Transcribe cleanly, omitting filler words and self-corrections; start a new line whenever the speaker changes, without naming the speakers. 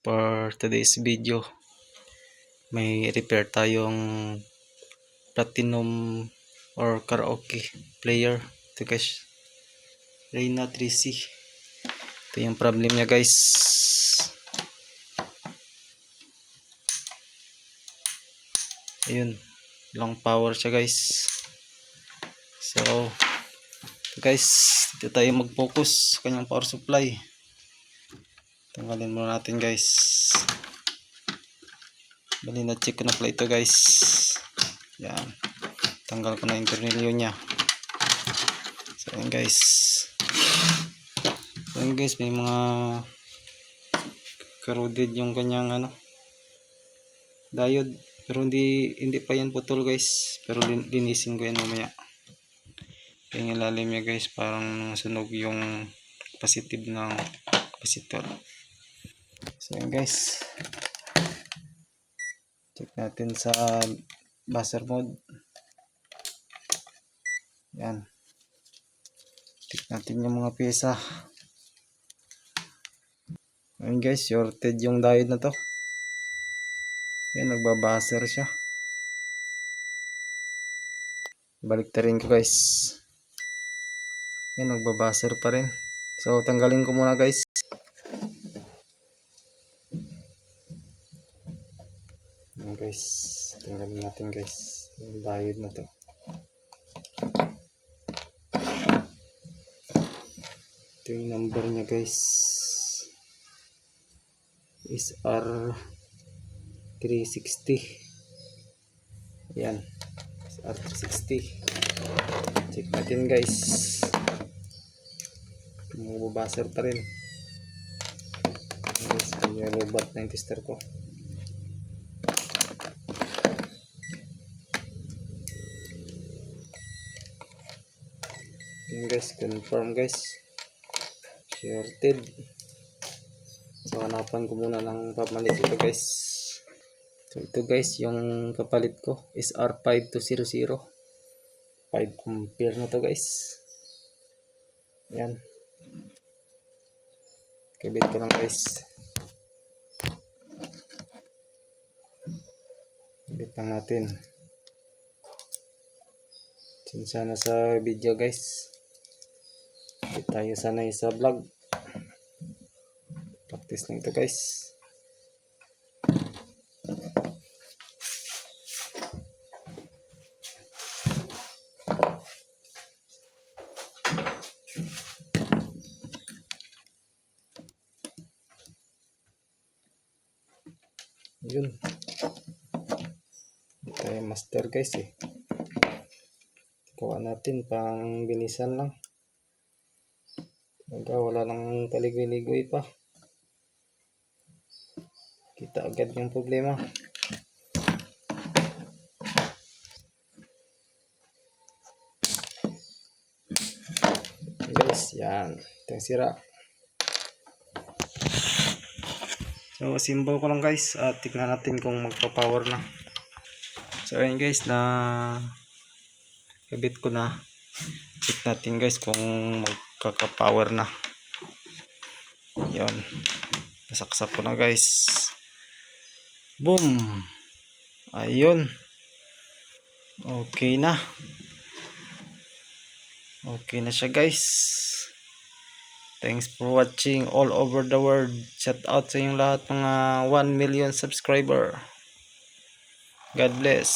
For today's video, may repair tayong platinum or karaoke player. Ito guys, Reyna 3C. Ito yung problem niya guys. Ayun, long power siya guys. So guys, dito tayo mag-focus sa kanyang power supply. Tanggalin muna natin guys. Bali na check ko na pala ito guys. Yan, tanggal ko na yung tornilyo nya. So yan guys. So yan guys, may mga corroded yung kanyang diode, pero hindi pa yan putol guys, pero linisin ko yan mamaya. Yung ilalim niya guys, parang sunog yung positive ng capacitor. So yan guys, check natin sa buzzer mode. Yan, check natin yung mga pyesa. Yan guys, shorted yung diode na to. Yan, nagbabuzzer siya. Baliktarin ko guys. Yan, nagbabuzzer pa rin. So tanggalin ko muna guys. Yan guys, tanggalin natin guys yung diode na to. Ito yung number niya guys, is R360. Yan, is R360. Check natin guys. Magbabuzzer pa rin guys, yung robot na yung tester ko. Yan guys, confirm guys, shorted. So hanapan ko muna ng pamalit ito guys. So ito guys, yung kapalit ko is R5200. 5 ampere na to guys. Yan, kabit ko lang guys. Kabit lang natin. Sana sa video guys, hindi tayo sanay sa vlog. Practice lang ito guys. Yun, hindi tayo master guys eh. Gawa natin pang binisan lang. Wala nang paligoy-ligoy pa. Kita agad yung problema. Guys, yan, ito yung sira. So simbol ko lang guys, at tignan natin kung magpa-power na. So ayun guys, na kabit ko na. Check natin guys kung magkaka-power na. Yun, nasaksak ko na guys. Boom, ayun, okay na. Okay na siya guys. Thanks for watching all over the world. Shout out sa inyong lahat, mga 1 million subscriber. God bless.